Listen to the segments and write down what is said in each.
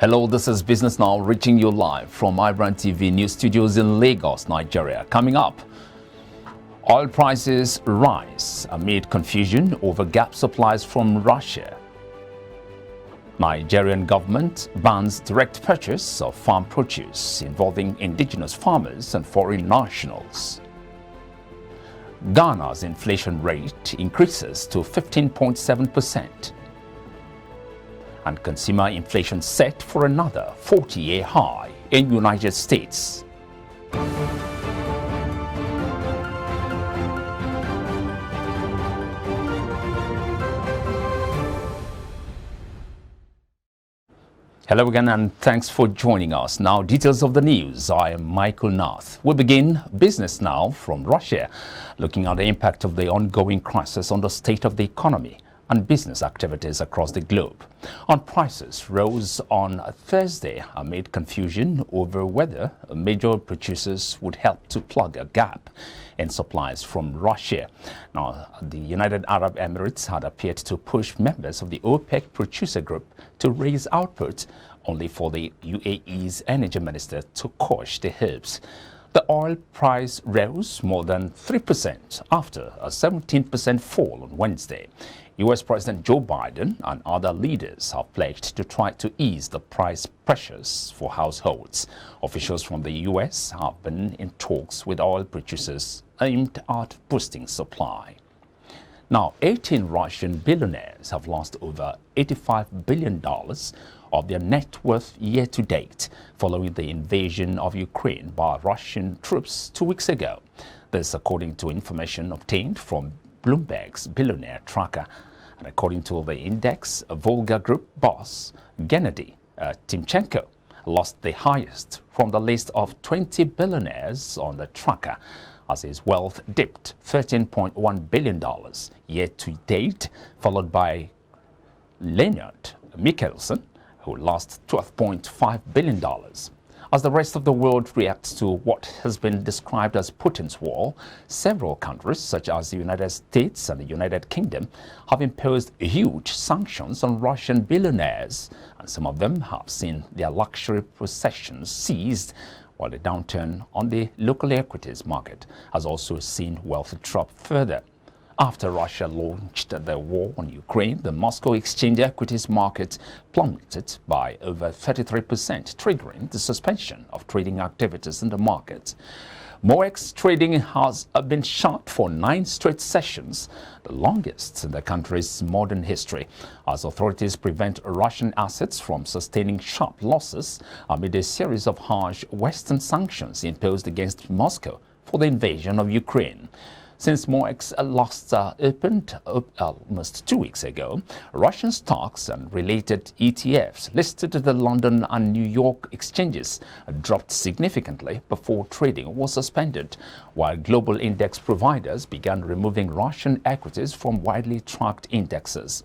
Hello, this is Business Now, reaching you live from iBrandTV news studios in Lagos, Nigeria. Coming up, oil prices rise amid confusion over gas supplies from Russia. Nigerian government bans direct purchase of farm produce involving indigenous farmers and foreign nationals. Ghana's inflation rate increases to 15.7%. And consumer inflation set for another 40-year high in United States. Hello again and thanks for joining us. Now, details of the news. I am Michael Nath. We begin Business Now from Russia, looking at the impact of the ongoing crisis on the state of the economy and business activities across the globe. On prices rose on Thursday amid confusion over whether major producers would help to plug a gap in supplies from Russia. Now, the United Arab Emirates had appeared to push members of the OPEC producer group to raise output, only for the UAE's energy minister to quash the hopes. The oil price rose more than 3% after a 17% fall on Wednesday. U.S. President Joe Biden and other leaders have pledged to try to ease the price pressures for households. Officials from the U.S. have been in talks with oil producers aimed at boosting supply. Now, 18 Russian billionaires have lost over $85 billion of their net worth year to date following the invasion of Ukraine by Russian troops 2 weeks ago. This according to information obtained from Bloomberg's billionaire tracker. And according to the index, Volga Group boss Gennady Timchenko lost the highest from the list of 20 billionaires on the tracker, as his wealth dipped $13.1 billion year to date, followed by Leonard Mikkelsen, who lost $12.5 billion. As the rest of the world reacts to what has been described as Putin's war, several countries, such as the United States and the United Kingdom, have imposed huge sanctions on Russian billionaires, and some of them have seen their luxury possessions seized, while the downturn on the local equities market has also seen wealth drop further. After Russia launched the war on Ukraine, the Moscow exchange equities market plummeted by over 33%, triggering the suspension of trading activities in the market. MOEX trading has been shut for 9 straight sessions, the longest in the country's modern history, as authorities prevent Russian assets from sustaining sharp losses amid a series of harsh Western sanctions imposed against Moscow for the invasion of Ukraine. Since MOEX last opened almost 2 weeks ago, Russian stocks and related ETFs listed at the London and New York exchanges dropped significantly before trading was suspended, while global index providers began removing Russian equities from widely tracked indexes.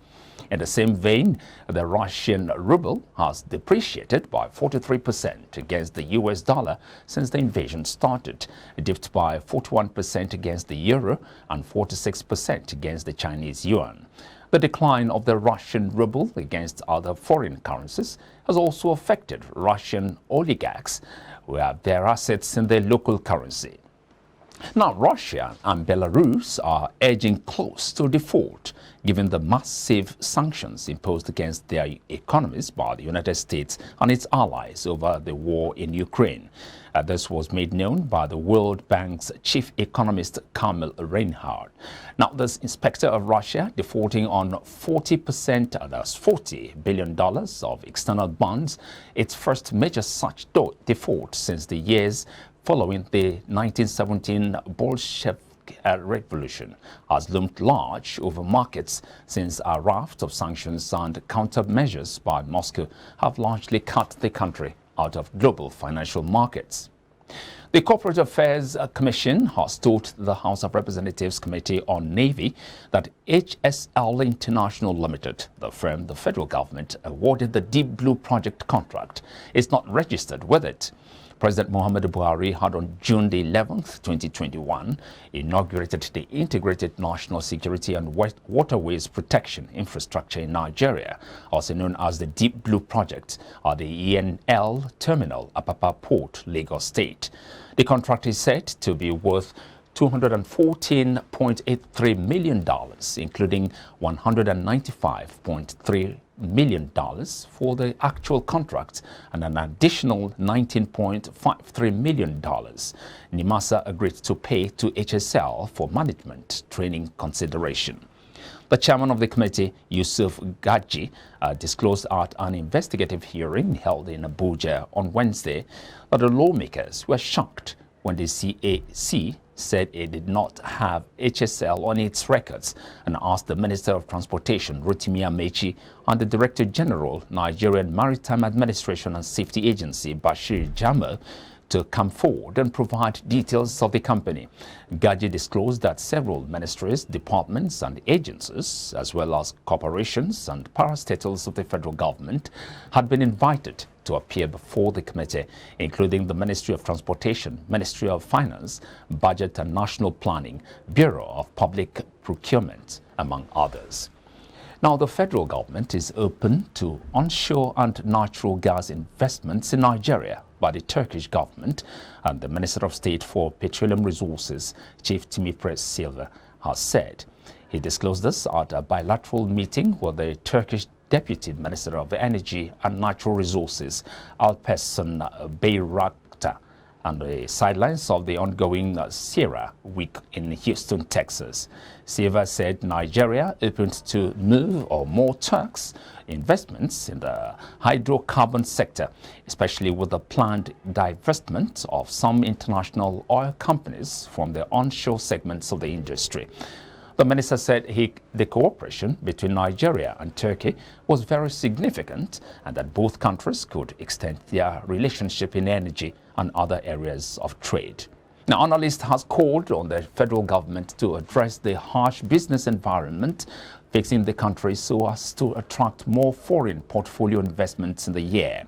In the same vein, the Russian ruble has depreciated by 43% against the US dollar since the invasion started. It dipped by 41% against the euro and 46% against the Chinese yuan. The decline of the Russian ruble against other foreign currencies has also affected Russian oligarchs who have their assets in their local currency. Now, Russia and Belarus are edging close to default, given the massive sanctions imposed against their economies by the United States and its allies over the war in Ukraine. This was made known by the World Bank's chief economist Kamil Reinhard. Now, this inspector of Russia defaulting on 40%, that's $40 billion of external bonds, its first major such default since the years following the 1917 Bolshevik revolution, has loomed large over markets since a raft of sanctions and countermeasures by Moscow have largely cut the country out of global financial markets. The Corporate Affairs Commission has told the House of Representatives Committee on Navy that HSL International Limited, the firm the federal government awarded the Deep Blue project contract, is not registered with it. President Muhammadu Buhari had on June the 11th, 2021, inaugurated the Integrated National Security and Waterways Protection Infrastructure in Nigeria, also known as the Deep Blue Project, at the ENL Terminal, Apapa Port, Lagos State. The contract is said to be worth $214.83 million, including $195.3 million for the actual contract and an additional $19.53 million NIMASA agreed to pay to HSL for management training consideration. The chairman of the committee, Yusuf Gaji, disclosed at an investigative hearing held in Abuja on Wednesday that the lawmakers were shocked when the CAC said it did not have HSL on its records and asked the Minister of Transportation, Rotimi Amechi, and the Director General, Nigerian Maritime Administration and Safety Agency, Bashir Jamo, to come forward and provide details of the company. Gaji disclosed that several ministries, departments and agencies, as well as corporations and parastatals of the federal government, had been invited to appear before the committee, including the Ministry of Transportation, Ministry of Finance, Budget and National Planning, Bureau of Public Procurement, among others. Now, the federal government is open to onshore and natural gas investments in Nigeria by the Turkish government, and the Minister of State for Petroleum Resources, Chief Timipres Silva, has said. He disclosed this at a bilateral meeting with the Turkish Deputy Minister of Energy and Natural Resources, Alparslan Bayraktar, on the sidelines of the ongoing Sierra Week in Houston, Texas. Silva said Nigeria opened to more Turks investments in the hydrocarbon sector, especially with the planned divestment of some international oil companies from the onshore segments of the industry. The minister said the cooperation between Nigeria and Turkey was very significant and that both countries could extend their relationship in energy and other areas of trade. Now, analysts have called on the federal government to address the harsh business environment facing the country so as to attract more foreign portfolio investments in the year.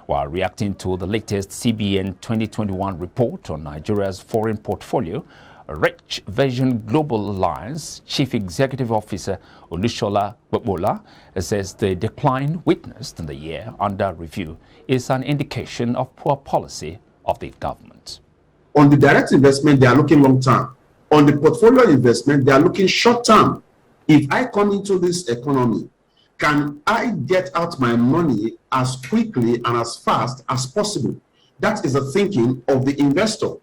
While reacting to the latest CBN 2021 report on Nigeria's foreign portfolio, Rich Vision Global Alliance Chief Executive Officer Olushola Gbobola says the decline witnessed in the year under review is an indication of poor policy of the government. On the direct investment, they are looking long term. On the portfolio investment, they are looking short term. If I come into this economy, can I get out my money as quickly and as fast as possible? That is the thinking of the investor.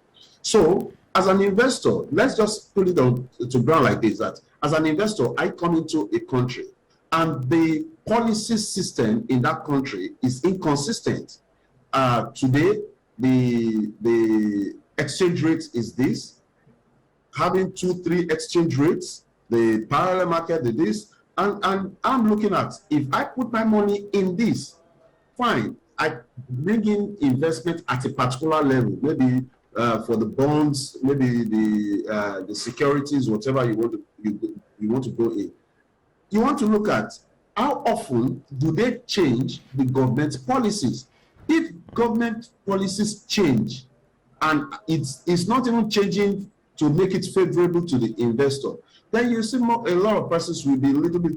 So, as an investor, let's just put it on to ground like this, that as an investor, I come into a country and the policy system in that country is inconsistent. Today, the exchange rate is this, having 2-3 exchange rates, the parallel market is this, and I'm looking at, if I put my money in this, fine, I bring in investment at a particular level, maybe for the bonds, maybe the securities, whatever you want to go in. You want to look at how often do they change the government policies. If government policies change and it's not even changing to make it favorable to the investor, then you see a lot of persons will be a little bit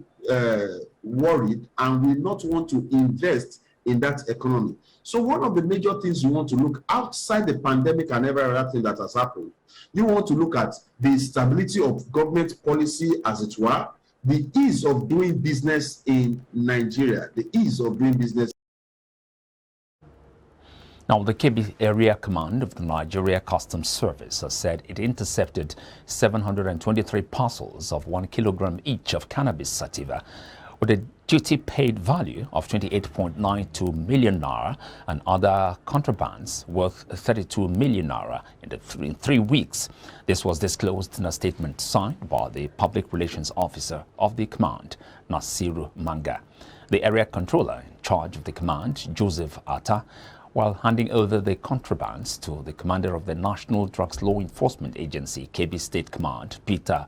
worried and will not want to invest in that economy. So one of the major things you want to look outside the pandemic and every other thing that has happened, you want to look at the stability of government policy, as it were, the ease of doing business in Nigeria, the ease of doing business. Now, the Kebbi Area Command of the Nigeria Customs Service has said it intercepted 723 parcels of 1 kilogram each of cannabis sativa, with a duty-paid value of 28.92 million naira and other contrabands worth 32 million naira in 3 weeks. This was disclosed in a statement signed by the Public Relations Officer of the command, Nasiru Manga. The area controller in charge of the command, Joseph Atta, while handing over the contrabands to the commander of the National Drugs Law Enforcement Agency, Kebbi State Command, Peter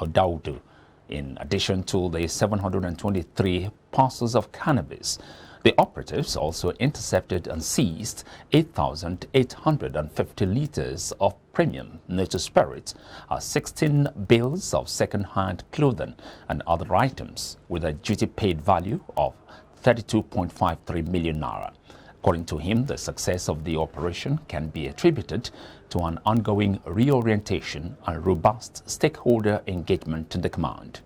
Odaudu. In addition to the 723 parcels of cannabis, The operatives also intercepted and seized 8,850 litres of premium nature spirits, 16 bales of second-hand clothing and other items with a duty-paid value of 32.53 million naira. According to him, the success of the operation can be attributed to an ongoing reorientation and robust stakeholder engagement in the command.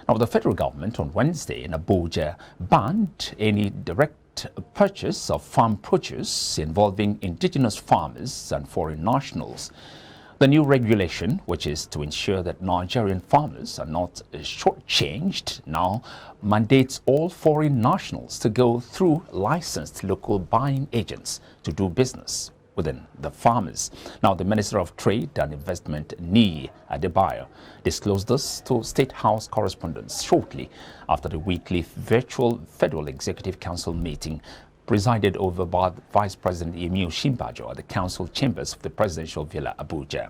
Now, the federal government on Wednesday in Abuja banned any direct purchase of farm produce involving indigenous farmers and foreign nationals. The new regulation, which is to ensure that Nigerian farmers are not shortchanged, now mandates all foreign nationals to go through licensed local buying agents to do business within the farmers. Now, the Minister of Trade and Investment, Ni Adebayo, disclosed this to State House correspondents shortly after the weekly virtual Federal Executive Council meeting presided over by Vice President Yemi Osinbajo at the Council Chambers of the Presidential Villa, Abuja.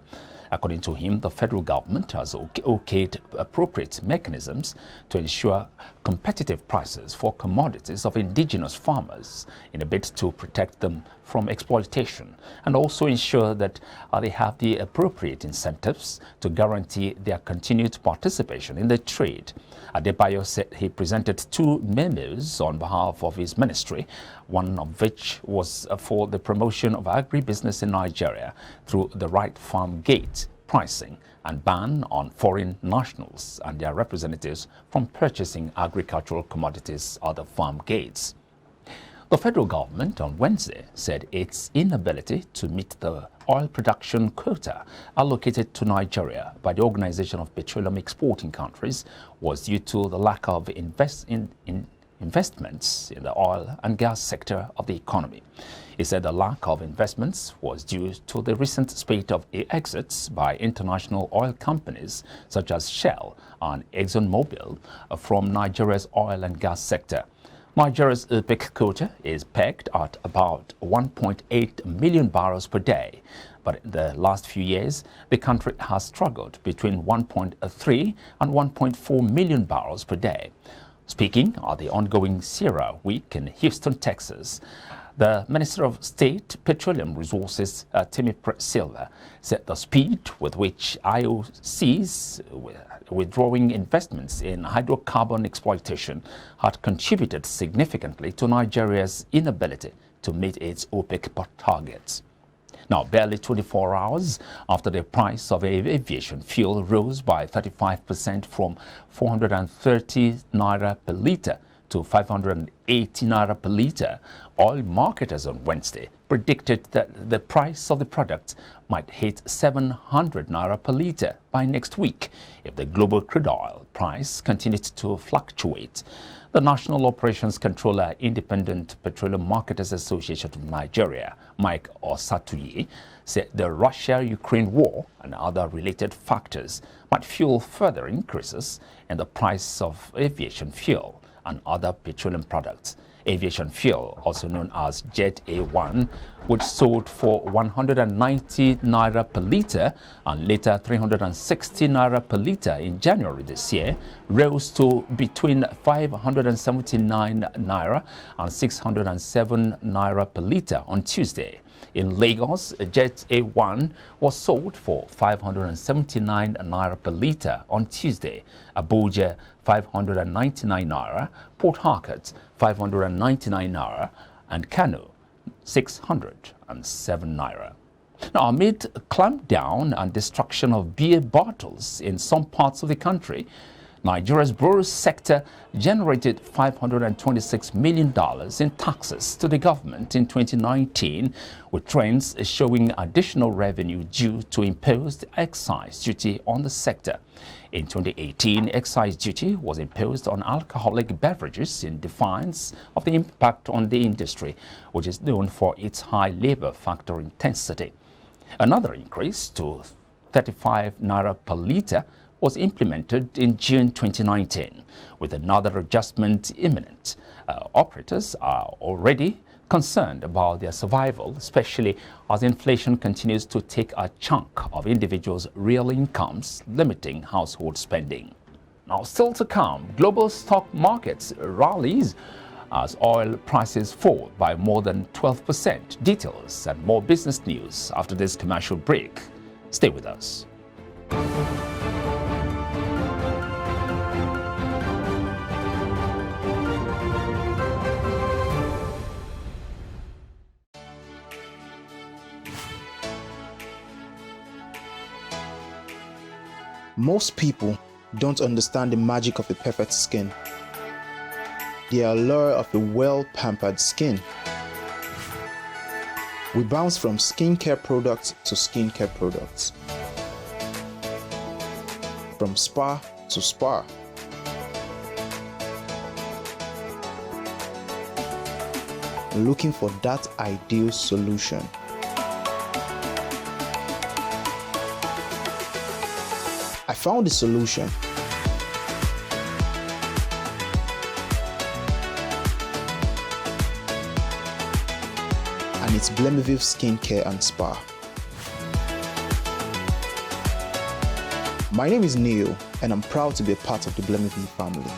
According to him, the federal government has okayed appropriate mechanisms to ensure competitive prices for commodities of indigenous farmers in a bid to protect them from exploitation and also ensure that they have the appropriate incentives to guarantee their continued participation in the trade. Adebayo said he presented 2 memos on behalf of his ministry, one of which was for the promotion of agribusiness in Nigeria through the right farm gate pricing and ban on foreign nationals and their representatives from purchasing agricultural commodities at the farm gates. The federal government on Wednesday said its inability to meet the oil production quota allocated to Nigeria by the Organization of Petroleum Exporting Countries was due to the lack of investments in the oil and gas sector of the economy. He said the lack of investments was due to the recent spate of exits by international oil companies such as Shell and ExxonMobil from Nigeria's oil and gas sector. Nigeria's OPEC quota is pegged at about 1.8 million barrels per day, but in the last few years, the country has struggled between 1.3 and 1.4 million barrels per day. Speaking at the ongoing Sierra Week in Houston, Texas, the Minister of State Petroleum Resources, Timmy Silva, said the speed with which IOCs withdrawing investments in hydrocarbon exploitation had contributed significantly to Nigeria's inability to meet its OPEC targets. Now, barely 24 hours after the price of aviation fuel rose by 35% from 430 naira per litre to 580 naira per litre, oil marketers on Wednesday predicted that the price of the product might hit 700 naira per litre by next week if the global crude oil price continued to fluctuate. The National Operations Controller, Independent Petroleum Marketers Association of Nigeria, Mike Osatuyi, said the Russia-Ukraine war and other related factors might fuel further increases in the price of aviation fuel and other petroleum products. Aviation fuel, also known as Jet A1, which sold for 190 naira per litre and later 360 naira per litre in January this year, rose to between 579 naira and 607 naira per litre on Tuesday. In Lagos, Jet A1 was sold for 579 naira per litre on Tuesday, Abuja 599 naira, Port Harcourt 599 naira, and Kano 607 naira. Now, amid clampdown and destruction of beer bottles in some parts of the country, Nigeria's brewery sector generated $526 million in taxes to the government in 2019, with trends showing additional revenue due to imposed excise duty on the sector. In 2018, excise duty was imposed on alcoholic beverages in defiance of the impact on the industry, which is known for its high labor factor intensity. Another increase to 35 naira per litre was implemented in June 2019, with another adjustment imminent. Operators are already concerned about their survival, especially as inflation continues to take a chunk of individuals' real incomes, limiting household spending. Now, still to come, global stock markets rallies as oil prices fall by more than 12%. Details and more business news after this commercial break. Stay with us. Most people don't understand the magic of a perfect skin, the allure of a well-pampered skin. We bounce from skincare products to skincare products, from spa to spa. Looking for that ideal solution. I found the solution. And it's Blemiville Skincare and Spa. My name is Neil, and I'm proud to be a part of the Blemiville family.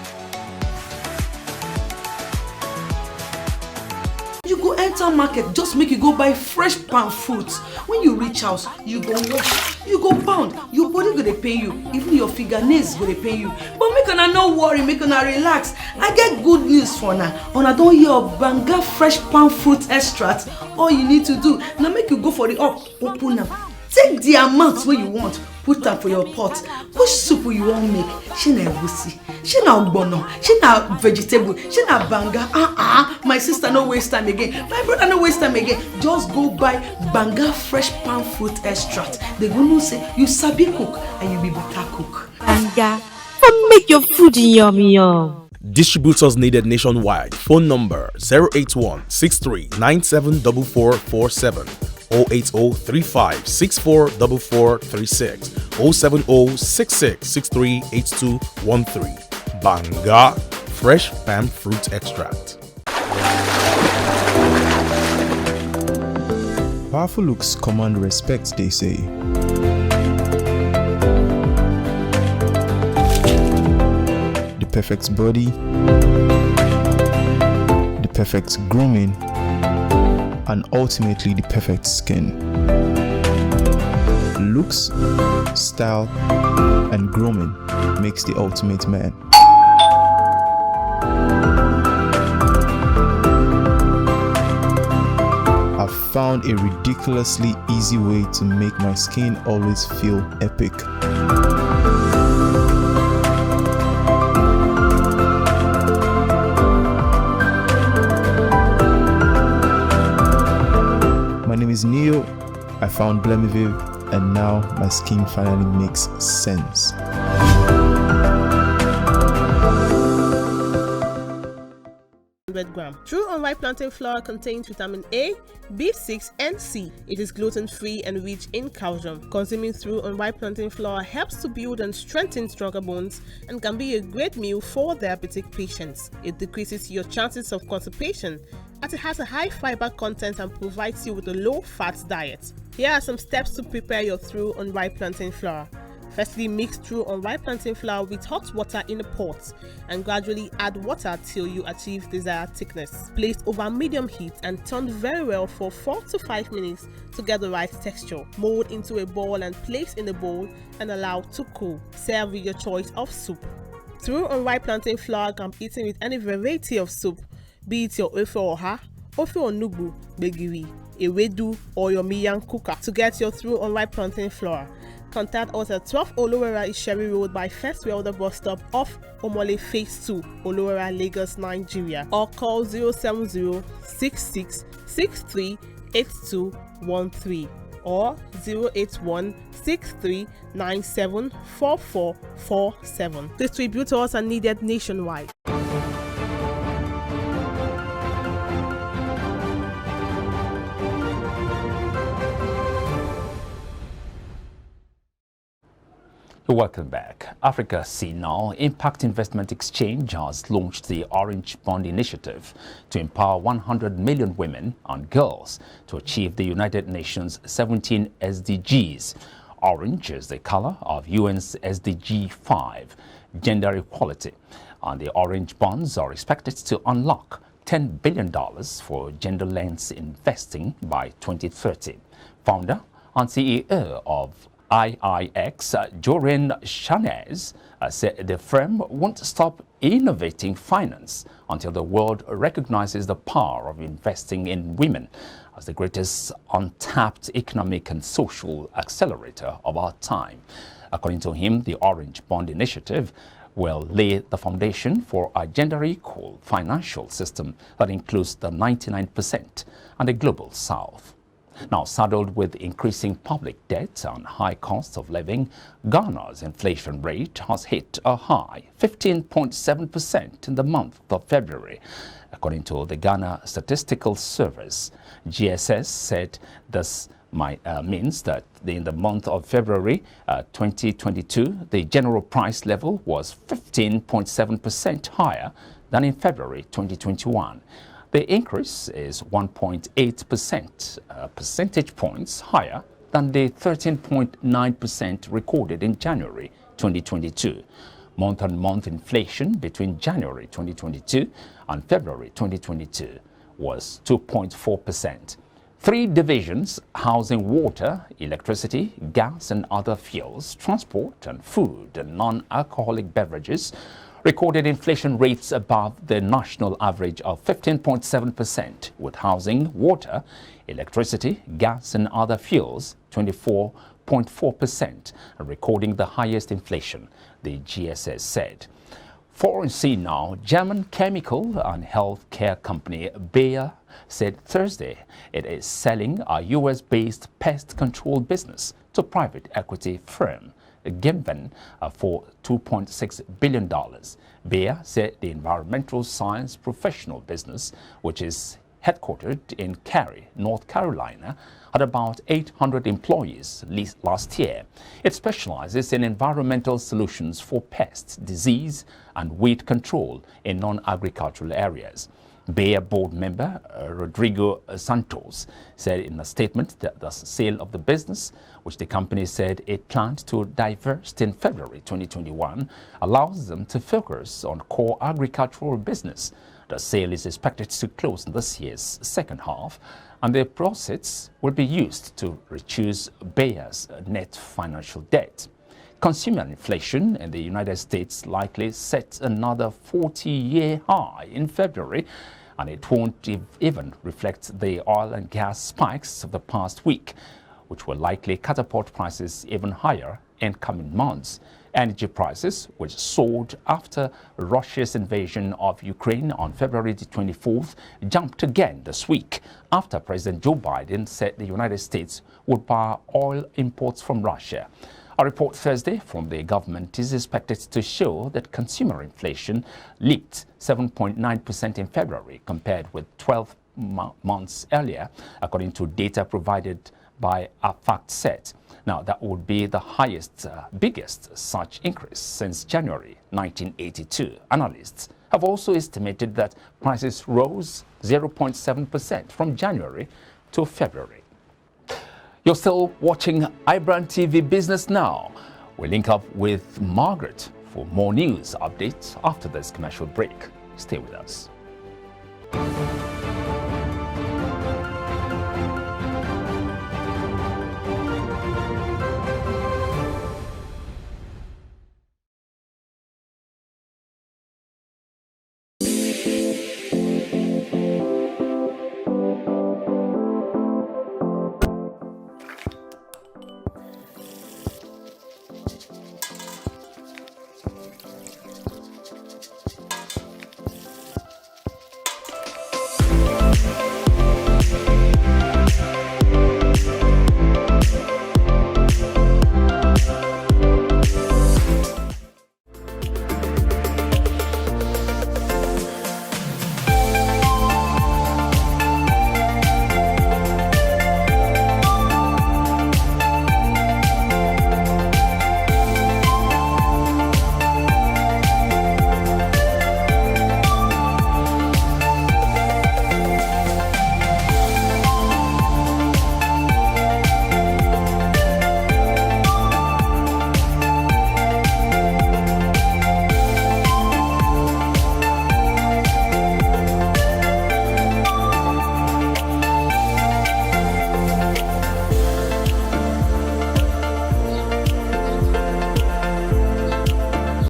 You go enter market, just make you go buy fresh palm fruits. When you reach house, you go wash, you go pound, your body go dey pain you, even your fingernails go dey pain you. But make una no worry, make una relax. I get good news for una. Una don hear of Banga fresh palm fruit extract. All you need to do na make you go for the up, open am. Take the amount wey you want, put am for your pot. Which soup you wan make? Shey na egusi, shey na ogbono, shey na vegetable, shey na banga. My sister no waste time again. My brother no waste time again. Just go buy Banga fresh palm fruit extract. They go know say you sabi cook and you be better cook. Banga, come make your food yummy yum. Distributors needed nationwide. Phone number 081 63 974447. 08035644436 07066638213. Banga fresh palm fruit extract. Powerful looks command respect, they say. The perfect body, the perfect grooming, and ultimately the perfect skin. Looks, style, and grooming makes the ultimate man. I've found a ridiculously easy way to make my skin always feel epic. My name is Neo. I found Blemiville, and now my skin finally makes sense. Gram. True unripe plantain flour contains vitamin A, B6 and C. It is gluten-free and rich in calcium. Consuming through unripe plantain flour helps to build and strengthen stronger bones and can be a great meal for diabetic patients. It decreases your chances of constipation as it has a high fiber content and provides you with a low-fat diet. Here are some steps to prepare your through unripe plantain flour. Firstly, mix through unripe plantain flour with hot water in a pot and gradually add water till you achieve desired thickness. Place over medium heat and turn very well for 4 to 5 minutes to get the right texture. Mold into a ball and place in a bowl and allow to cool. Serve with your choice of soup. Through unripe plantain flour can be eaten with any variety of soup, be it your ofe oha, ofe onugbu, begiri, ewedu, or your miyan kuka. To get your through unripe plantain flour, contact us at 12 Olowera Isheri Road by First Welder Bus Stop off Omole Phase 2, Olowera, Lagos, Nigeria, or call 070-6663-8213 or 081-6397-4447. Distributors are needed nationwide. Welcome back. Africa See Now Impact Investment Exchange has launched the Orange Bond Initiative to empower 100 million women and girls to achieve the United Nations 17 SDGs. Orange is the color of UN's SDG 5, gender equality, and the orange bonds are expected to unlock $10 billion for gender lens investing by 2030. Founder and CEO of IIX, Jorin Chanez, said the firm won't stop innovating finance until the world recognizes the power of investing in women as the greatest untapped economic and social accelerator of our time. According to him, the Orange Bond Initiative will lay the foundation for a gender-equal financial system that includes the 99% and the global south. Now, saddled with increasing public debt and high cost of living, Ghana's inflation rate has hit a high 15.7% in the month of February. According to the Ghana Statistical Service, GSS said this means that in the month of February 2022, the general price level was 15.7% higher than in February 2021. The increase is 1.8% percentage points higher than the 13.9% recorded in January 2022. Month-on-month inflation between January 2022 and February 2022 was 2.4%. Three divisions housing water, electricity, gas and other fuels, transport and food and non-alcoholic beverages recorded inflation rates above the national average of 15.7%, with housing, water, electricity, gas and other fuels 24.4%, recording the highest inflation, the GSS said. Foreign scene now, German chemical and health care company Bayer said Thursday it is selling a US-based pest control business to private equity firm Given for $2.6 billion. Bayer said the environmental science professional business, which is headquartered in Cary, North Carolina, had about 800 employees last year. It specializes in environmental solutions for pest, disease, and weed control in non-agricultural areas. Bayer board member Rodrigo Santos said in a statement that the sale of the business, which the company said it planned to divest in February 2021, allows them to focus on core agricultural business. The sale is expected to close in this year's second half, and the proceeds will be used to reduce Bayer's net financial debt. Consumer inflation in the United States likely set another 40-year high in February, and it won't even reflect the oil and gas spikes of the past week, which will likely catapult prices even higher in coming months. Energy prices, which soared after Russia's invasion of Ukraine on February the 24th, jumped again this week after President Joe Biden said the United States would buy oil imports from Russia. A report Thursday from the government is expected to show that consumer inflation leaped 7.9% in February compared with 12 months earlier, according to data provided by a FactSet. Now, that would be the biggest such increase since January 1982. Analysts have also estimated that prices rose 0.7% from January to February. You're still watching iBrandTV Business Now. We'll link up with Margaret for more news updates after this commercial break. Stay with us.